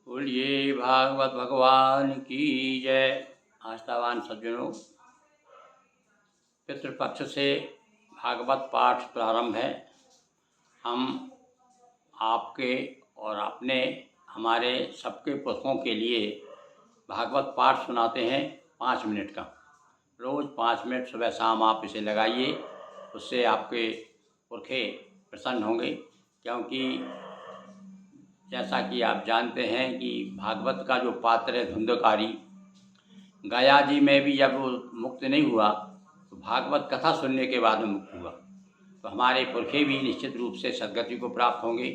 बोलिए भागवत भगवान की जय। आस्थावान सज्जनों, पितृपक्ष से भागवत पाठ प्रारंभ है। हम आपके और अपने हमारे सबके पुरखों के लिए भागवत पाठ सुनाते हैं 5 मिनट का। रोज़ 5 मिनट सुबह शाम आप इसे लगाइए, उससे आपके पुरखे प्रसन्न होंगे। क्योंकि जैसा कि आप जानते हैं कि भागवत का जो पात्र है धुंधकारी, गया जी में भी जब वो मुक्त नहीं हुआ तो भागवत कथा सुनने के बाद में मुक्त हुआ। तो हमारे पुरखे भी निश्चित रूप से सद्गति को प्राप्त होंगे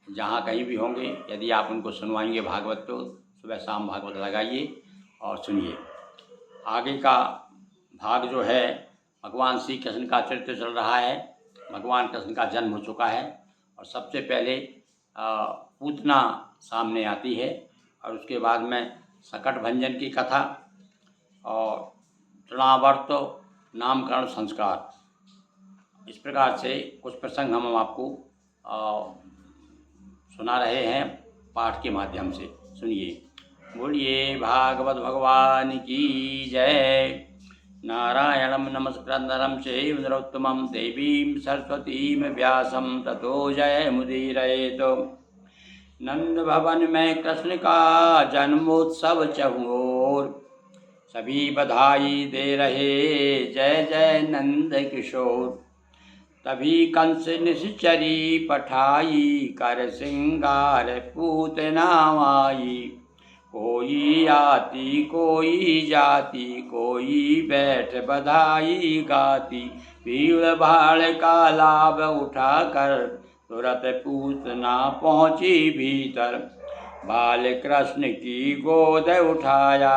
जहाँ कहीं भी होंगे, यदि आप उनको सुनवाएंगे भागवत। तो सुबह शाम भागवत लगाइए और सुनिए। आगे का भाग जो है, भगवान श्री कृष्ण का चरित्र चल रहा है। भगवान कृष्ण का जन्म हो चुका है और सबसे पहले पूतना सामने आती है और उसके बाद में सकट भंजन की कथा और तृणावर्त नामकरण संस्कार। इस प्रकार से कुछ प्रसंग हम आपको सुना रहे हैं पाठ के माध्यम से। सुनिए। बोलिए भागवत भगवान की जय। नारायणं नमस्कृत्य नरं चैव नरोत्तमं देवीं सरस्वतीं व्यासं ततो जयमुदीरयेत्। नंद भवन में कृष्ण का जन्मोत्सव चहुओर, सभी बधाई दे रहे जय जय नंद किशोर। तभी कंस निश्चरी पठाई, कर सिंगार पूतना आई। कोई आती कोई जाती, कोई बैठ बधाई गाती। भीड़ भाड़ का लाभ उठाकर तुरंत पूतना पहुँची भीतर। बाल कृष्ण की गोद उठाया,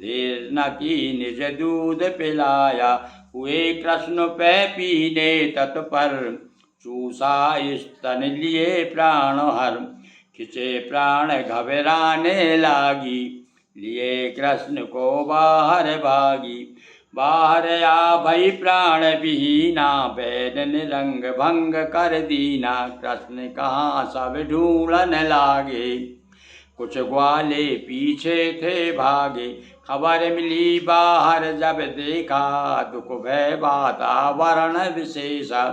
देर न की निज दूध पिलाया। हुए कृष्ण पे पीने तत्पर, चूसा स्तन लिए प्राण हर। खिंचे प्राण घबराने लागी, लिए कृष्ण को बाहर भागी। बाहर आ भई प्राण विहीना, बैद निरंग भंग कर दीना। कृष्ण कहाँ सब ढूंढन लागे, कुछ ग्वाले पीछे थे भागे। खबर मिली बाहर जब देखा, दुख भय वातावरण विशेषा।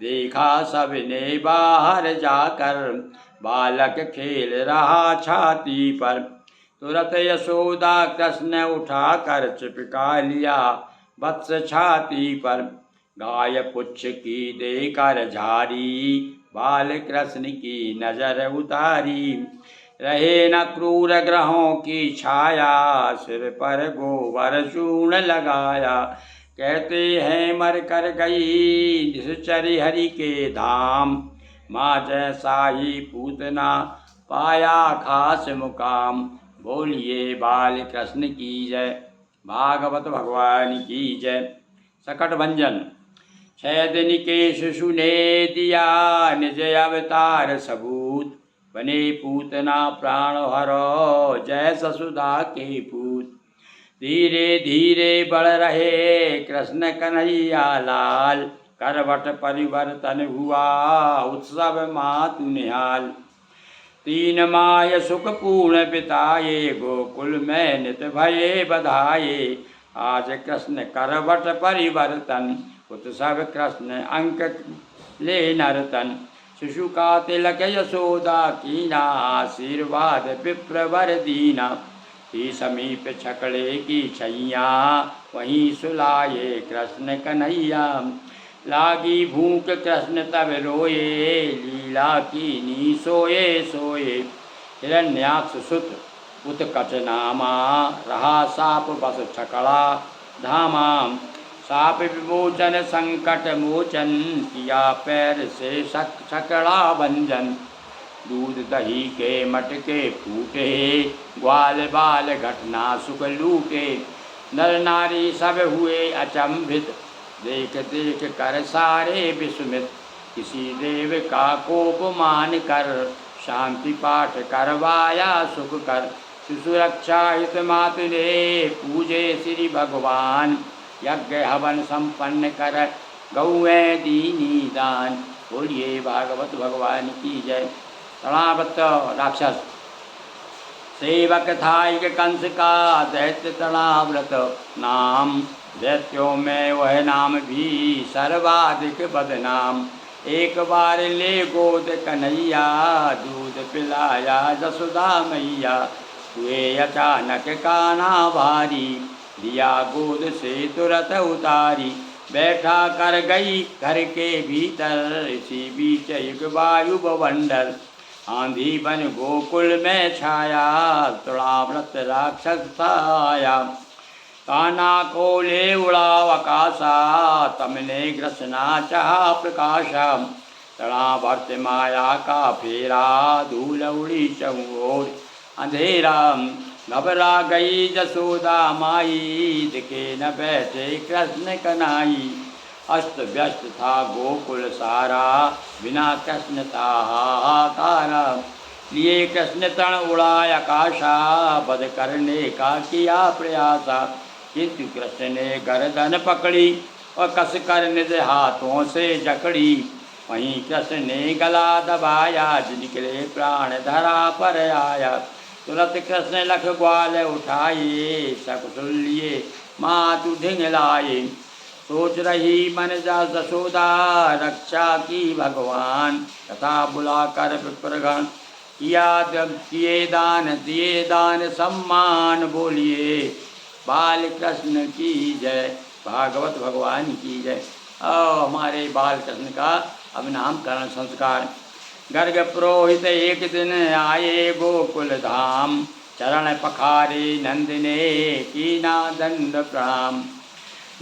देखा सबने बाहर जाकर, बालक खेल रहा छाती पर। तुरंत यशोदा कृष्ण उठाकर चिपका लिया वत्स छाती पर। गाय पुच्छ की देकर झारी, बाल कृष्ण की नजर उतारी। रहे न क्रूर ग्रहों की छाया, सिर पर गोबर चूर्ण लगाया। कहते हैं मर कर गई निश्चरी हरि के धाम, माँ जैसा ही पूतना पाया खास मुकाम। बोलिए बाल कृष्ण की जय। भागवत भगवान की जय। सकट भंजन। 6 दिन के शिशु ने दिया निज अवतार सबूत। बने पूतना प्राण हरो, जय ससुदा के पूत। धीरे धीरे बढ़ रहे कृष्ण कन्हैया लाल। करवट परिवर्तन हुआ उत्सव मातु निहाल। 3 माह सुख पूर्ण बिताए, गोकुल में नित भये बधाए। आज कृष्ण करवट परिवर्तन, उत्सव कृष्ण अंक ले नर्तन। शिशु का तिलक यशोदा कीना, आशीर्वाद विप्रवर दीना। ही समीप छकड़े की छैया, वहीं सुलाये कृष्ण कन्हैया। लागी भूख कृष्ण तब रोए, लीला कीनी सोए सोए। हिरण्याक्ष सुत उत्कट नामा, रहा साप बस छकड़ा धामा। साप विमोचन संकट मोचन, किया पैर से छकड़ा भंजन। दूध दही के मटके फूटे, ग्वाल बाल घटना सुख लूटे। नर नारी सब हुए अचंभित, देख देख कर सारे विस्मित। किसी देव का कोप मान कर, शांति पाठ करवाया सुख कर। शिशु रक्षा हित मातु ने, पूजे श्री भगवान। यज्ञ हवन संपन्न कर, गौएं दीनी दान। बोलिए भागवत भगवान की जय। तृणावर्त राक्षस सेवक था एक कंस का दैत्य तणाव्रत नाम। दैत्यों में वह नाम भी सर्वाधिक बदनाम। एक बार ले गोद कन्हैया दूध पिलाया जसोदा मैया। हुए अचानक काना भारी दिया गोद से तुरंत उतारी। बैठा कर गई घर के भीतर इसी बीच एक वायु बवंडर। आंधी बन गोकुल में छाया तुणाव्रत राक्षस आया। काना को ले उड़ा आकाशा तमने ग्रसना चाहा प्रकाशा। तड़ा भर्त माया का फेरा धूल उड़ी चहुओर अंधेरा। घबरा गई जसोदा माई दिखे न बैठे कृष्ण कनाई। अस्त व्यस्त था गोकुल सारा बिना कृष्ण था हाहाकारा। लिए कृष्ण तण उड़ा आकाशा बध करने का किया प्रयासा। किंतु कृष्ण ने गर्दन पकड़ी और कस कर निज हाथों से जकड़ी। वहीं कृष्ण ने गला दबाया निकले प्राण धरा पर आया। तुरंत कृष्ण लख ग्वाल उठाए सकुशल लिए मातु ढिंगलाए। सोच रही मन जा जसोदा रक्षा की भगवान। कथा बुलाकर विप्रगण किए दान दिए दान सम्मान। बोलिए बाल कृष्ण की जय भागवत भगवान की जय। हमारे बाल कृष्ण का अब नामकरण संस्कार। गर्ग पुरोहित एक दिन आए गोकुल धाम। चरण पखारे नंदने कीना दंड प्रणाम।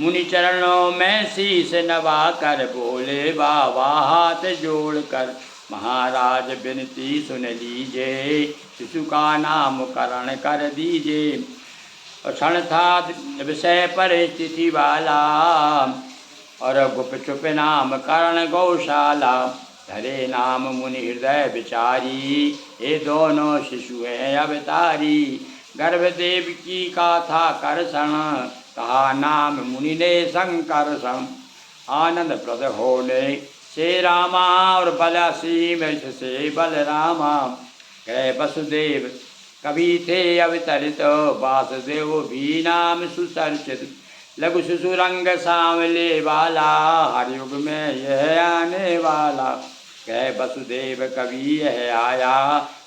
मुनि चरणों में शीश नवा कर बोले बाबा हाथ जोड़ कर। महाराज विनती सुन लीजिए शिशु का नामकरण कर दीजिए। क्षण था विषय परिस्थिति वाला और गुप चुप नाम करण गौशाला। धरे नाम मुनि हृदय विचारी ये दोनों शिशु हैं अवतारी। गर्भदेव की गाथा करषण कहा नाम मुनि ने संकर्षण। आनंद प्रद होने से रामा और बलसीम से बलरामा। गए वसुदेव कभी थे अवतरित वासुदेव भी नाम सुचर्चित। लघु शिशु रंग सांवले वाला हर युग में यह आने वाला। कह वसुदेव कभी यह आया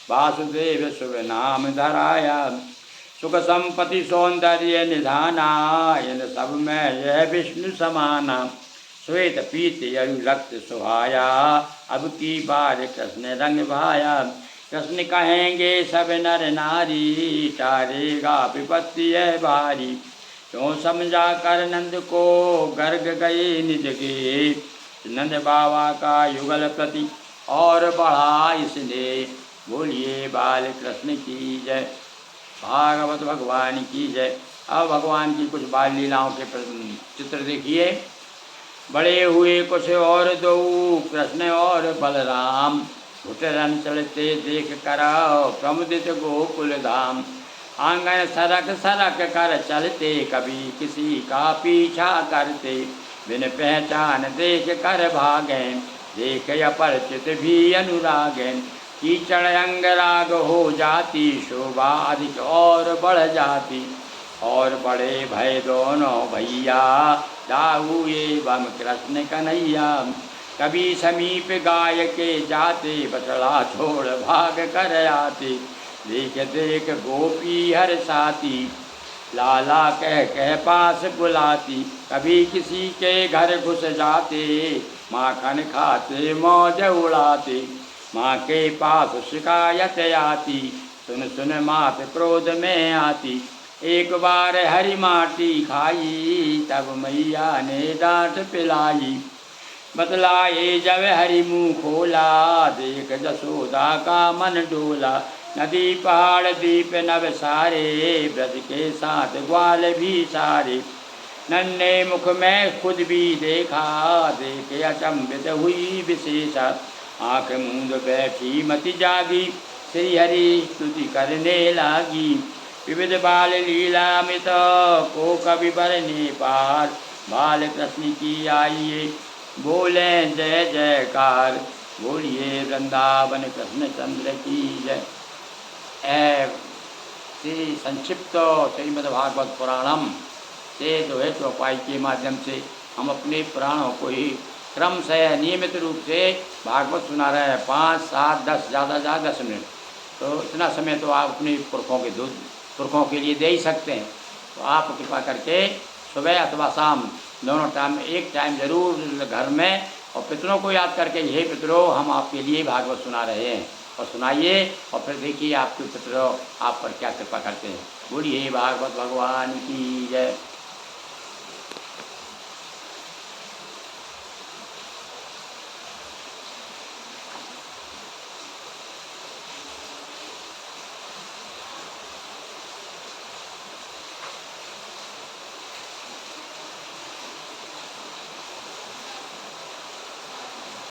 वासुदेव शुभ नाम धराया। सुख संपत्ति सौंदर्य निधाना इन सब में यह विष्णु समाना। श्वेत पीत यरु रक्त सुहाया अब की बार कृष्ण रंग भाया। कृष्ण कहेंगे सब नर नारी टारेगा विपत्ति है भारी। क्यों समझा कर नंद को गर्ग गए निज के। नंद बाबा का युगल प्रति और बढ़ा इसने। बोलिए बाल कृष्ण की जय भागवत भगवान की जय। अब भगवान की कुछ बाल लीलाओं के चित्र देखिए। बड़े हुए कुछ और दो कृष्ण और बलराम। घुटरन चलते देख कर प्रमुदित गोकुल धाम। आंगन सरक सरक कर चलते कभी किसी का पीछा करते। बिन पहचान देख कर भागें देख अपरिचित भी अनुरागें। कीचड़ अंगराग हो जाती शोभा अधिक और बढ़ जाती। और बड़े भय दोनों भैया दाऊ एवं कृष्ण कन्हैया। कभी समीप गाय के जाते बछड़ा छोड़ भाग कर आते। देख देख गोपी हर साथी लाला कह कह पास बुलाती। कभी किसी के घर घुस जाते माखन खाते मौज उड़ाते। माँ के पास शिकायत आती सुन सुन मात क्रोध में आती। एक बार हरी माटी खाई तब मैया ने डांट पिलाई। बतलाए जब हरि मुँह खोला देख जसोदा का मन डोला। नदी पहाड़ दीप नभ सारे ब्रज के साथ ग्वाल भी सारे। नन्हे मुख में खुद भी देखा देखे अचंभित हुई विशेषा। आँख मूंद बैठी मति जागी श्री हरि स्तुति करने लागी। विविध बाल लीला मित को कवि बरने पार। बाल कृष्ण की आइए बोले जय जयकार। बोलिए वृंदावन कृष्ण चंद्र की जय। श्री संक्षिप्त श्रीमद्भागवत पुराणम से जो है चौपाई के माध्यम से हम अपने पुराणों को ही क्रम से नियमित रूप से भागवत सुना रहे हैं। 5, 7, 10 ज़्यादा 10 मिनट, तो इतना समय तो आप अपने पुरखों के लिए दे ही सकते हैं। तो आप कृपा करके सुबह अथवा शाम दोनों टाइम एक टाइम ज़रूर घर में और पितरों को याद करके, हे पितरों हम आपके लिए भागवत सुना रहे हैं, और सुनाइए और फिर देखिए आपके पितरों आप पर क्या कृपा करते हैं। बोलिए भागवत भगवान की जय।